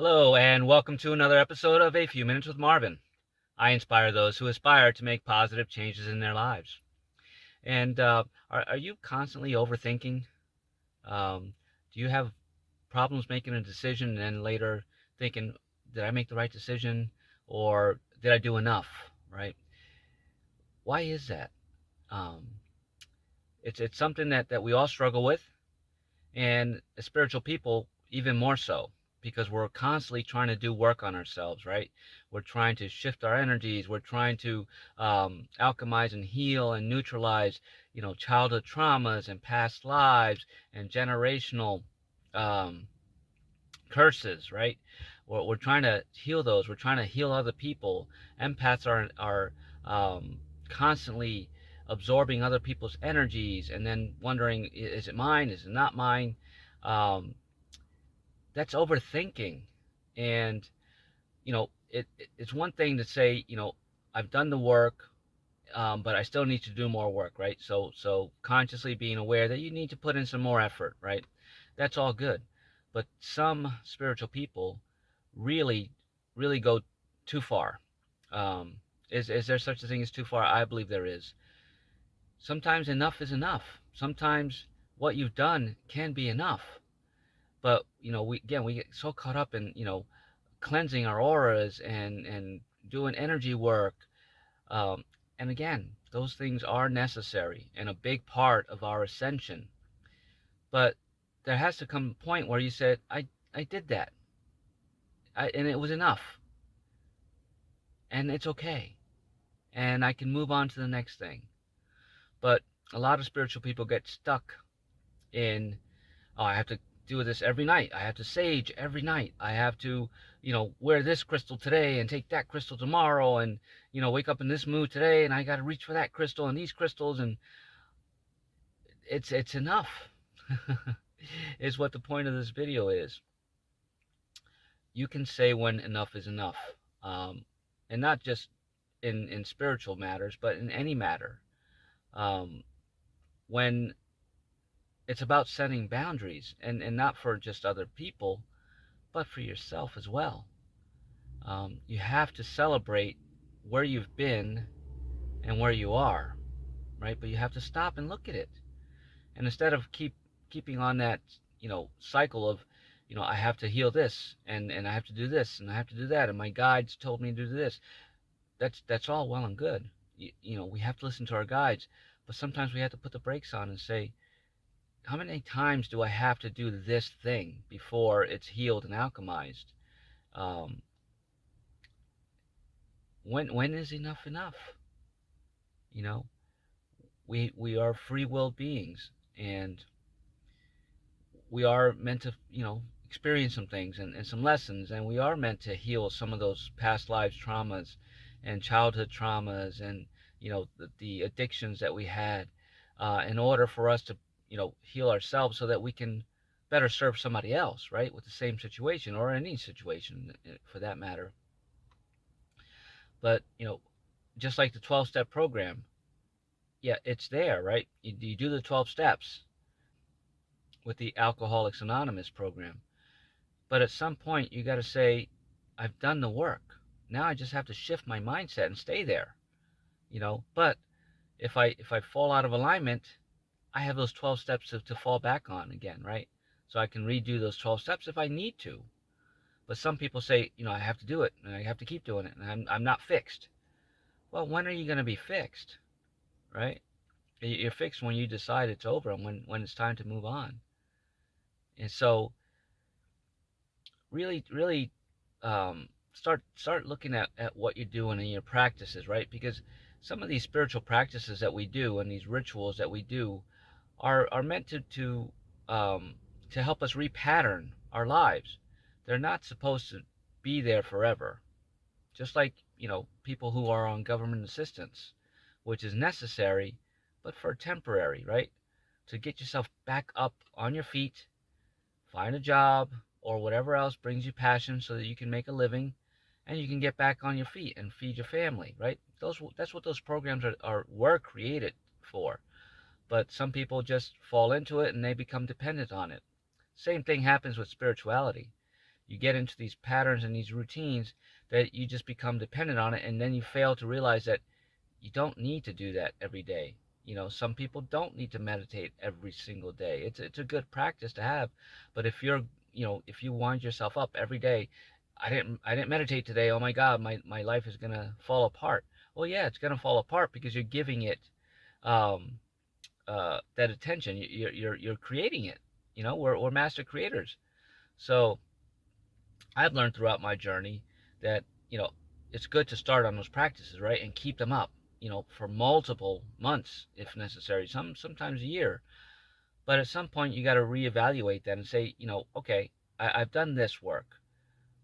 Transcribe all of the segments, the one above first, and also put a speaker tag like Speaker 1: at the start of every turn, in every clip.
Speaker 1: Hello, and welcome to another episode of A Few Minutes with Marvin. I inspire those who aspire to make positive changes in their lives. And are you constantly overthinking? Do you have problems making a decision and then later thinking, did I make the right decision or did I do enough? Right? Why is that? Um, it's something that we all struggle with, and as spiritual people even more so, because we're constantly trying to do work on ourselves, right? We're trying to shift our energies, we're trying to alchemize and heal and neutralize childhood traumas and past lives and generational um, curses, right? We're trying to heal those, we're trying to heal other people. Empaths are constantly absorbing other people's energies and then wondering, is it mine, is it not mine? um, that's overthinking. And it's one thing to say, I've done the work, but I still need to do more work, right? So consciously being aware that you need to put in some more effort, right? That's all good. But some spiritual people really, really go too far. Um, is there such a thing as too far? I believe there is. Sometimes enough is enough. Sometimes what you've done can be enough. But we get so caught up in cleansing our auras and doing energy work. Um, and again, those things are necessary and a big part of our ascension. But there has to come a point where you said, I did that, and it was enough, and it's okay, and I can move on to the next thing. But a lot of spiritual people get stuck in, oh, I have to do this every night. I have to sage every night. I have to, wear this crystal today and take that crystal tomorrow, and wake up in this mood today, and I got to reach for that crystal and these crystals, and it's enough. Is what the point of this video is. You can say when enough is enough, and not just in spiritual matters, but in any matter. Um, when it's about setting boundaries, and not for just other people, but for yourself as well. You have to celebrate where you've been and where you are, right? But you have to stop and look at it. And instead of keeping on that, cycle of, I have to heal this, and I have to do this, and I have to do that, and my guides told me to do this. That's all well and good. We have to listen to our guides, but sometimes we have to put the brakes on and say, how many times do I have to do this thing before it's healed and alchemized? Um, when is enough enough? You know, we are free will beings, and we are meant to experience some things and some lessons, and we are meant to heal some of those past lives traumas and childhood traumas, and the addictions that we had, in order for us to heal ourselves so that we can better serve somebody else, right, with the same situation or any situation for that matter. But just like the 12-step program, yeah, it's there, right? You do the 12 steps with the Alcoholics Anonymous program. But at some point, you got to say, I've done the work. Now I just have to shift my mindset and stay there. But if I fall out of alignment, I have those 12 steps to fall back on again, right? So I can redo those 12 steps if I need to. But some people say, I have to do it, and I have to keep doing it, and I'm not fixed. Well, when are you going to be fixed, right? You're fixed when you decide it's over and when it's time to move on. And so really, really, start looking at what you're doing in your practices, right? Because some of these spiritual practices that we do and these rituals that we do are meant to help us repattern our lives. They're not supposed to be there forever. Just like people who are on government assistance, which is necessary, but for temporary, right? To get yourself back up on your feet, find a job or whatever else brings you passion so that you can make a living and you can get back on your feet and feed your family, right? That's what those programs were created for. But some people just fall into it and they become dependent on it. Same thing happens with spirituality. You get into these patterns and these routines that you just become dependent on it, and then you fail to realize that you don't need to do that every day. Some people don't need to meditate every single day. It's a good practice to have, but if you wind yourself up every day, I didn't meditate today. Oh my God, my life is gonna fall apart. Well, yeah, it's gonna fall apart because you're giving it um, that attention. You're creating it. We're master creators. So I've learned throughout my journey that it's good to start on those practices, right, and keep them up, for multiple months if necessary, sometimes a year. But at some point, you got to reevaluate that and say, okay, I've done this work.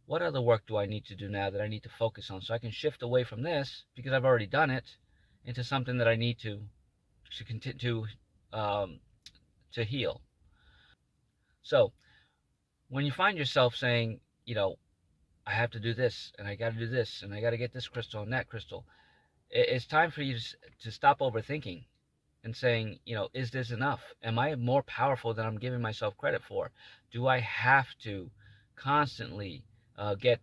Speaker 1: What other work do I need to do now that I need to focus on so I can shift away from this because I've already done it into something that I need to continue um, to heal. So when you find yourself saying, I have to do this and I got to do this and I got to get this crystal and that crystal, it's time for you to stop overthinking and saying, is this enough? Am I more powerful than I'm giving myself credit for? Do I have to constantly get,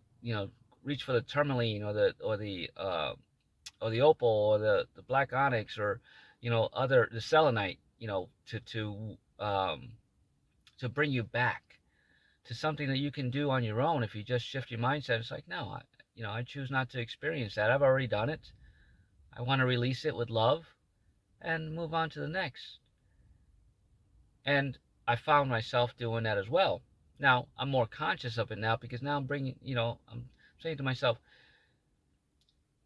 Speaker 1: reach for the tourmaline or the opal or the black onyx or other the selenite, to bring you back to something that you can do on your own if you just shift your mindset. It's like, no, I choose not to experience that. I've already done it. I want to release it with love and move on to the next. And I found myself doing that as well. Now I'm more conscious of it now because now I'm saying to myself,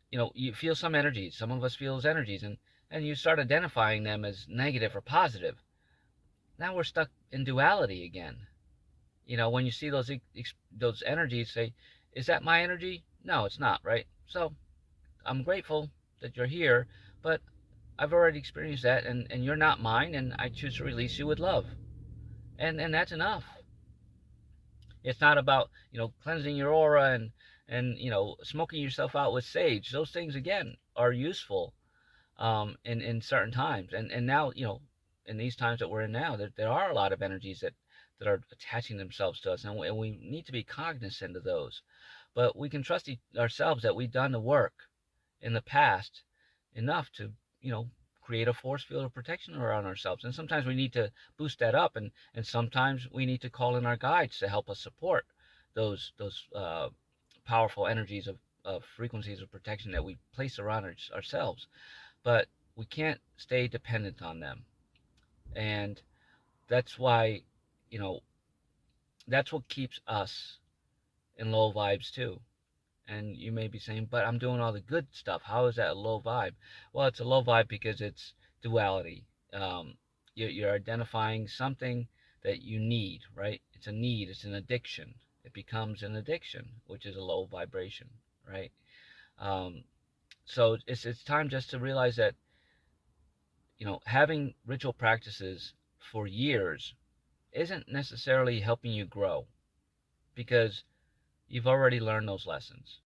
Speaker 1: you feel some energies. Some of us feel those energies, and you start identifying them as negative or positive. Now we're stuck in duality again. When you see those energies, say, is that my energy? No, it's not, right? So I'm grateful that you're here, but I've already experienced that, and you're not mine, and I choose to release you with love, and that's enough. It's not about cleansing your aura and smoking yourself out with sage. Those things again are useful in certain times, and now in these times that we're in now, there are a lot of energies that are attaching themselves to us, and we need to be cognizant of those. But we can trust ourselves that we've done the work in the past enough to create a force field of protection around ourselves. And sometimes we need to boost that up, and sometimes we need to call in our guides to help us support those powerful energies of frequencies of protection that we place around ourselves. But we can't stay dependent on them, and that's why you know that's what keeps us in low vibes too. And you may be saying, but I'm doing all the good stuff. How is that a low vibe? Well, it's a low vibe because it's duality. You're identifying something that you need, right? It's a need, it's an addiction. It becomes an addiction, which is a low vibration, right? Um, so it's time just to realize that, having ritual practices for years isn't necessarily helping you grow because you've already learned those lessons.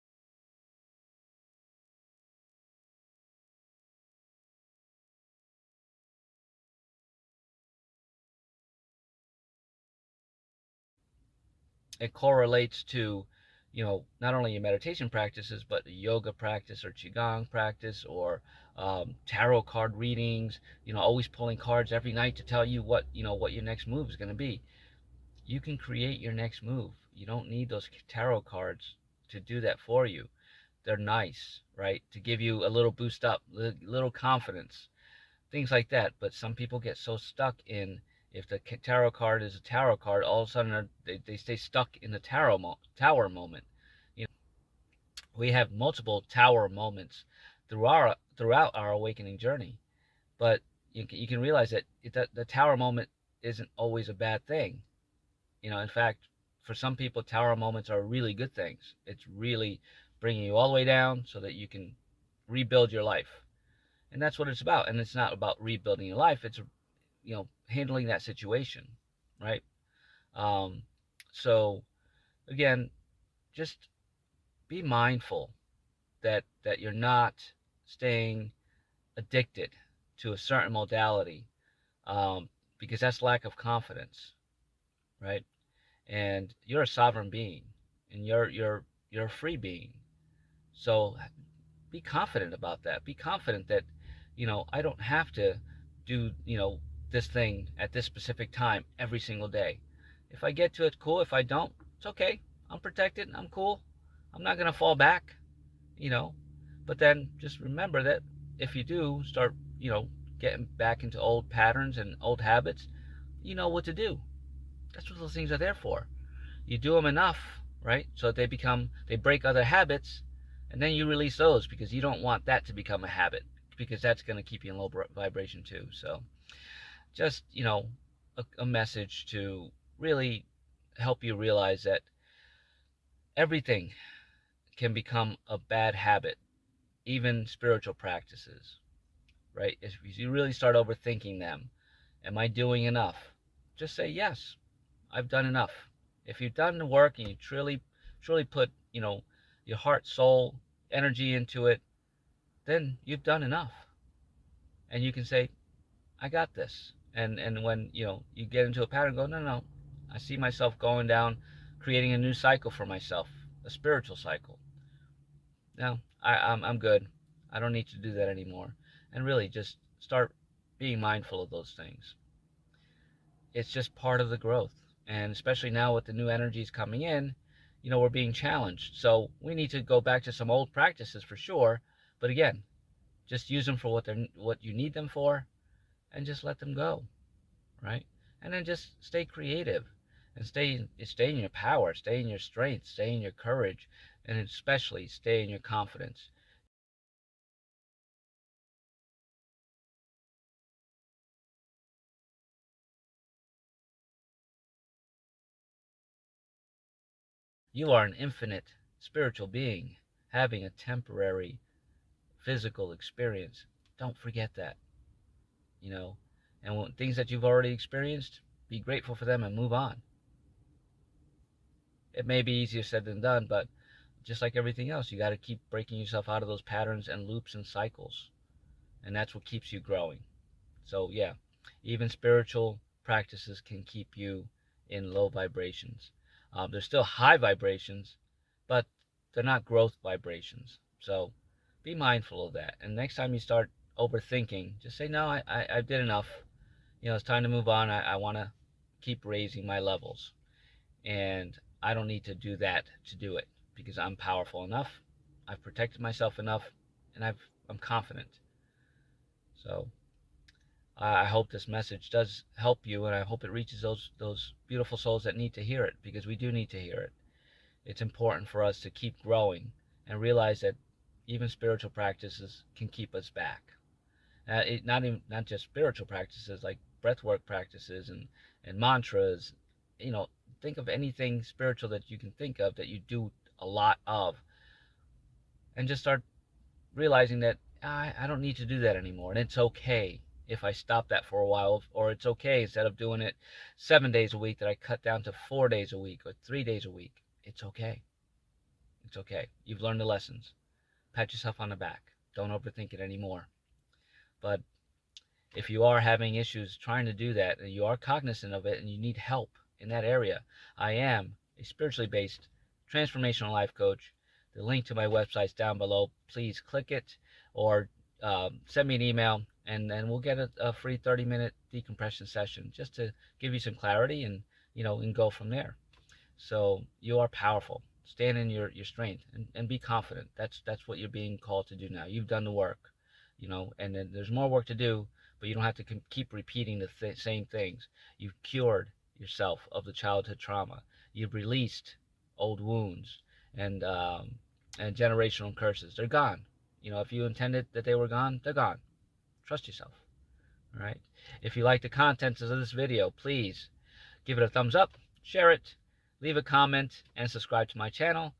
Speaker 1: It correlates to not only your meditation practices but yoga practice or qigong practice or tarot card readings, always pulling cards every night to tell you what your next move is going to be. You can create your next move. You don't need those tarot cards to do that for you. They're nice, right, to give you a little boost up, a little confidence, things like that. But some people get so stuck in, if the tarot card is a tarot card, all of a sudden they stay stuck in the tower moment. You know, we have multiple tower moments throughout our awakening journey, but you can realize that the tower moment isn't always a bad thing. In fact, for some people, tower moments are really good things. It's really bringing you all the way down so that you can rebuild your life, and that's what it's about. And it's not about rebuilding your life. It's handling that situation, right? Um, so again, just be mindful that you're not staying addicted to a certain modality, because that's lack of confidence, right? And you're a sovereign being. and you're a free being. So be confident about that. Be confident that, I don't have to do, this thing at this specific time every single day. If I get to it, cool. If I don't, it's okay. I'm protected. I'm cool. I'm not going to fall back, you know. But then just remember that if you do start, getting back into old patterns and old habits, you know what to do. That's what those things are there for. You do them enough, right? So that they break other habits, and then you release those because you don't want that to become a habit, because that's going to keep you in low vibration too. So just, a message to really help you realize that everything can become a bad habit, even spiritual practices, right? If you really start overthinking them, am I doing enough? Just say yes. I've done enough. If you've done the work and you truly put, your heart, soul, energy into it, then you've done enough. And you can say, I got this. And when, you get into a pattern, go, no, no. I see myself going down, creating a new cycle for myself, a spiritual cycle. No, I'm good. I don't need to do that anymore. And really just start being mindful of those things. It's just part of the growth. And especially now with the new energies coming in, we're being challenged. So we need to go back to some old practices for sure. But again, just use them for what you need them for, and just let them go, right? And then just stay creative and stay in your power, stay in your strength, stay in your courage, and especially stay in your confidence. You are an infinite spiritual being having a temporary physical experience. Don't forget that, you know. And when things that you've already experienced, be grateful for them and move on. It may be easier said than done, but just like everything else, you got to keep breaking yourself out of those patterns and loops and cycles. And that's what keeps you growing. So, yeah, even spiritual practices can keep you in low vibrations. They're still high vibrations, but they're not growth vibrations. So, be mindful of that. And next time you start overthinking, just say, no, I did enough. It's time to move on. I want to keep raising my levels. And I don't need to do that to do it, because I'm powerful enough. I've protected myself enough, and I'm confident. So I hope this message does help you, and I hope it reaches those beautiful souls that need to hear it, because we do need to hear it. It's important for us to keep growing and realize that even spiritual practices can keep us back. Not just spiritual practices like breathwork practices and mantras. You know, think of anything spiritual that you can think of that you do a lot of, and just start realizing that I don't need to do that anymore, and it's okay if I stop that for a while, or it's okay instead of doing it 7 days a week that I cut down to 4 days a week or 3 days a week. It's okay. It's okay. You've learned the lessons. Pat yourself on the back. Don't overthink it anymore. But if you are having issues trying to do that, and you are cognizant of it, and you need help in that area, I am a spiritually based transformational life coach. The link to my website is down below. Please click it, or send me an email, and then we'll get a free 30-minute decompression session just to give you some clarity, and go from there. So you are powerful. Stand in your strength, and be confident. That's what you're being called to do now. You've done the work, and then there's more work to do, but you don't have to keep repeating the same things. You've cured yourself of the childhood trauma. You've released old wounds and generational curses. They're gone. If you intended that they were gone, they're gone. Trust yourself. All right. If you like the contents of this video, please give it a thumbs up, share it, leave a comment, and subscribe to my channel.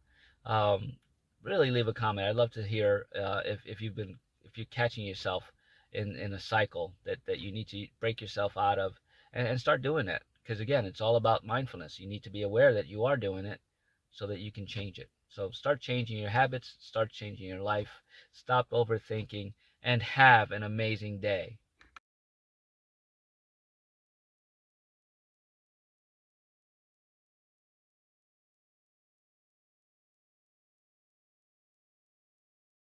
Speaker 1: Um, really leave a comment. I'd love to hear if you're catching yourself in a cycle that you need to break yourself out of, and start doing that. Because again, it's all about mindfulness. You need to be aware that you are doing it so that you can change it. So start changing your habits, start changing your life, stop overthinking, and have an amazing day.